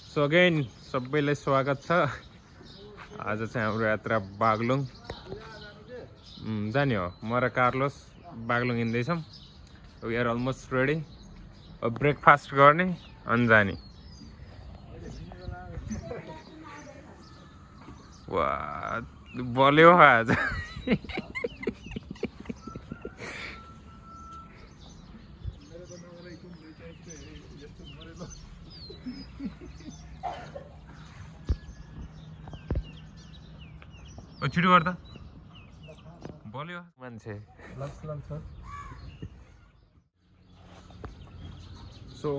So again सबैलाई स्वागत छ। आज चाहिँ हाम्रो यात्रा बागलुङ जाने हो। म र कार्लोस बागलुङ हिँड्दैछौँ। We are almost ready. Breakfast गर्ने अनि जाने। वाह बल्यो आज। छिटो गर्दा बल्यो मान्छे। सो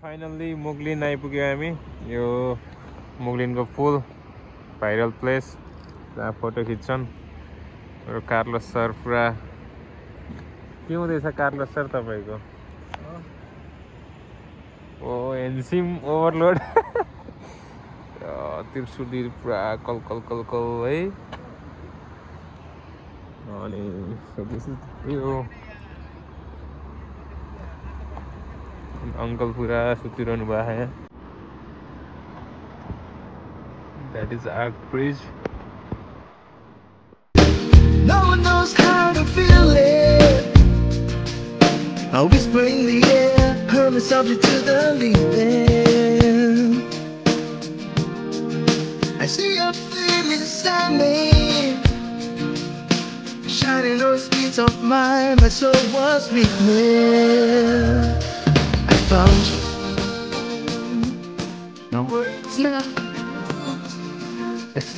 फाइनल्ली मुगलिन आइपुग्यो हामी। यो मुगलिनको पुल भाइरल प्लेस जहाँ फोटो खिच्छन्। र कार्लोस सर पुरा के हुँदैछ कार्लोस सर तपाईँको? ओ एनसिम ओभरलोड। त्रिशुली पुरा कल है। अनि यो अंकल पूरा सुतिरहनु भएको है। That is Arc Bridge. No one knows how to feel it. I whisper in the air, permanent subject to the leaving. I see your flame inside me, shining those beats of mine. My soul was weakness. I found you. No words left. It's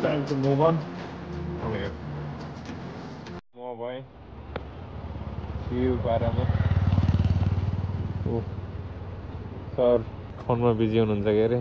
time to move on. Okay. More boy. See you, Parama. Oh, sir, फोनमा busy हुनुहुन्छ के अरे?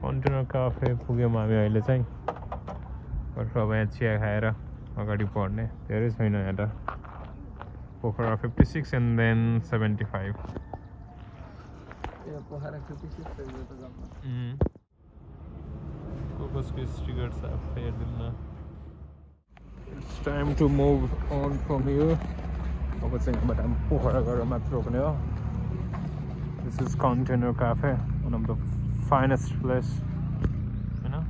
Container cafe पुग्यौँ हामी अहिले चाहिँ अब यहाँ चिया खाएर अगाडि बढ्ने धेरै छैन यहाँ त पोखरा 56 and then 75 पोखरा 56 कसको स्टिकर साफ हेर्दिन्न It's time to move on from here अब चाहिँ यहाँबाट हामी पोखरा गएर मात्र रोक्ने हो This is Container Cafe, one of the finest place, you know.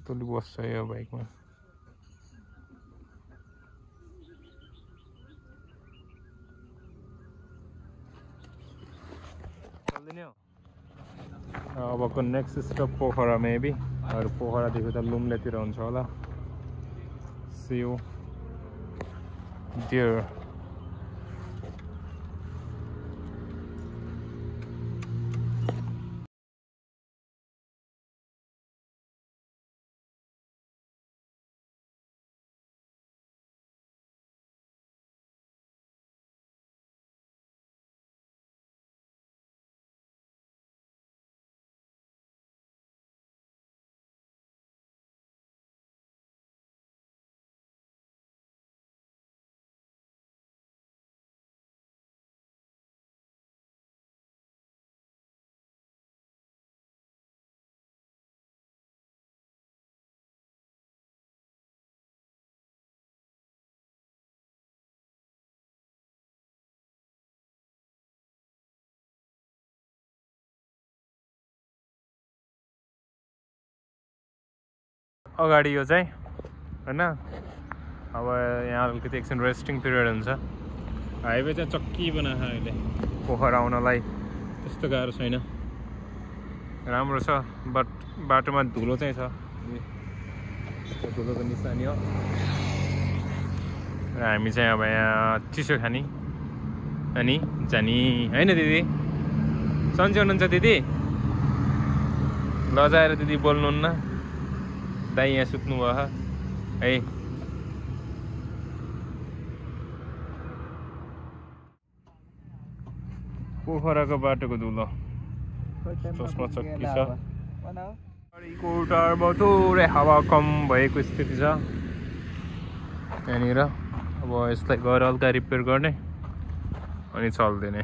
Totally was here bike man. अब next stop Pokhara maybe, or Pokhara देखो तो लुम्लेतिर हुन्छ होला. See you there. अगाडि यो चाहिँ हैन अब यहाँ अलिकति एकछिन रेस्टिङ पिरियड हुन्छ हाइवे चाहिँ चक्की बनाएको अहिले पोखरा आउनलाई त्यस्तो गाह्रो छैन राम्रो छ बट बाटोमा धुलो चाहिँ छ धुलोको निशानी हो र हामी चाहिँ अब यहाँ चिसो खानी अनि जानी हैन दिदी सन्चै हुनुहुन्छ दिदी लजाएर दिदी बोल्नुहुन्न दाइ यहाँ सुत्नु भयो है पोखराको बाटोको धुलो चस्मा चक्की छ गाडीको टायरमा थोरै हावा कम भएको स्थिति छ त्यहाँनिर अब यसलाई गएर हल्का रिपेयर गर्ने अनि चल्दिने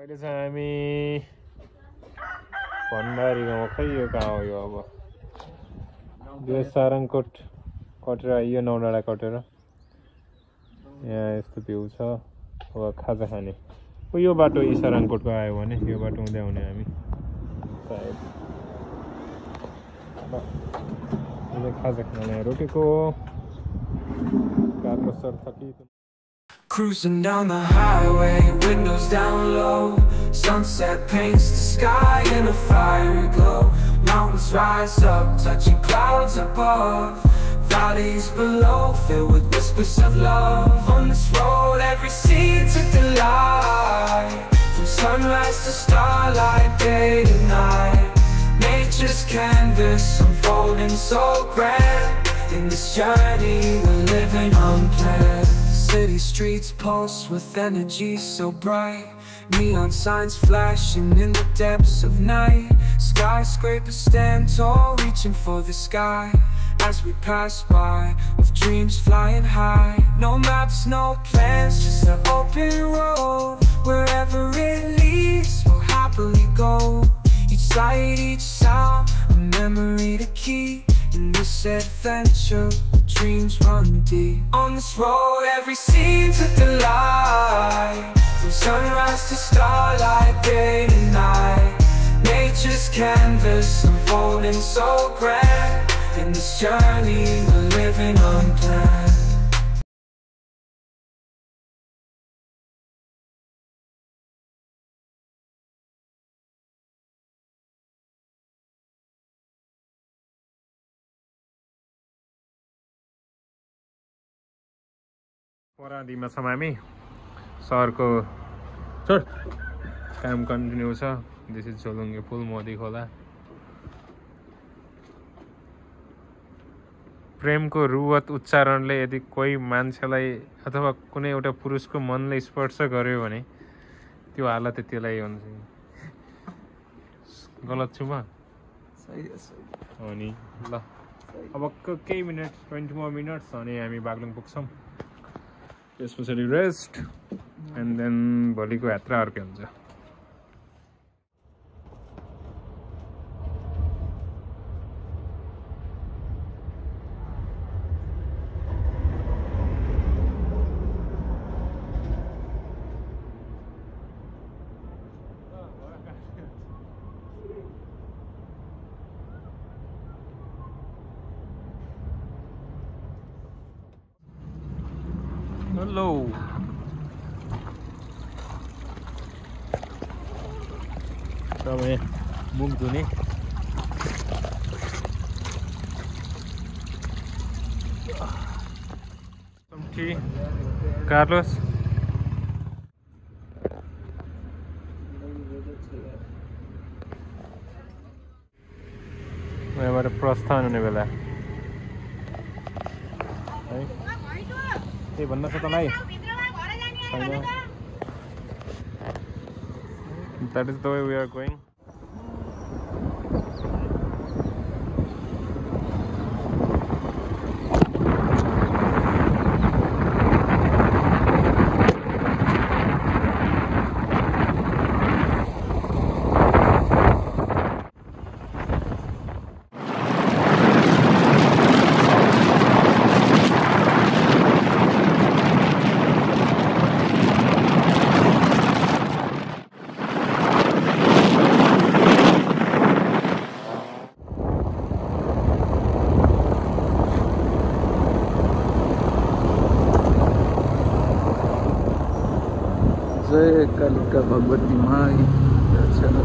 अहिले चाहिँ हामी भण्डारी गाउँ खै यो गाउँ हो यो अब यो सारङकोट कटेर यो नौडाँडा कटेर यहाँ यस्तो भ्यू छ अब खाजा खाने यो बाटो यी सारङकोटको आयो भने यो बाटो हुँदै आउने हामी सायद खाजा खाने रोकेको कार्लो सर थकी Cruising down the highway, windows down low. Sunset paints the sky in a fiery glow. Mountains rise up, touching clouds above. valleys below, filled with whispers of love. On this road, every scene's a delight. From sunrise to starlight, day to night, nature's canvas unfolding so grand. In this journey, we're living unplanned. City streets pulse with energy so bright. Neon signs flashing in the depths of night. Skyscrapers stand tall, reaching for the sky. As we pass by, with dreams flying high. No maps, no plans, just an open road. Wherever it leads, we'll happily go. Each sight, each sound, a memory to keep. In this adventure, dreams run deep. On this road, every scene's a delight. From sunrise to starlight, day to night, nature's canvas unfolding so grand. In this journey, we're living unplanned. पराधीमा छौँ हामी सहरको छोड काम continue छ this is झोलुङ्गे पुल मोदी खोला प्रेमको रुवत उच्चारणले यदि कोही मान्छेलाई अथवा कुनै एउटा पुरुषको मनले स्पर्श गर्यो भने त्यो हालत त्यसलाई हुन्छ गलत छु म सही हो सही हो नि ल अब केही मिनट 20 more minutes अनि हामी बागलुङ पुग्छौँ त्यसपछि रेस्ट एन्ड देन भोलिको यात्रा अर्कै हुन्छ Hello. Kami mung duni. Some tea. Carlos. यहाँबाट प्रस्थान हुने बेला है के भन्न छ तँलाई छैन That is the way we are going. जय कालिका भगवती माई दर्शन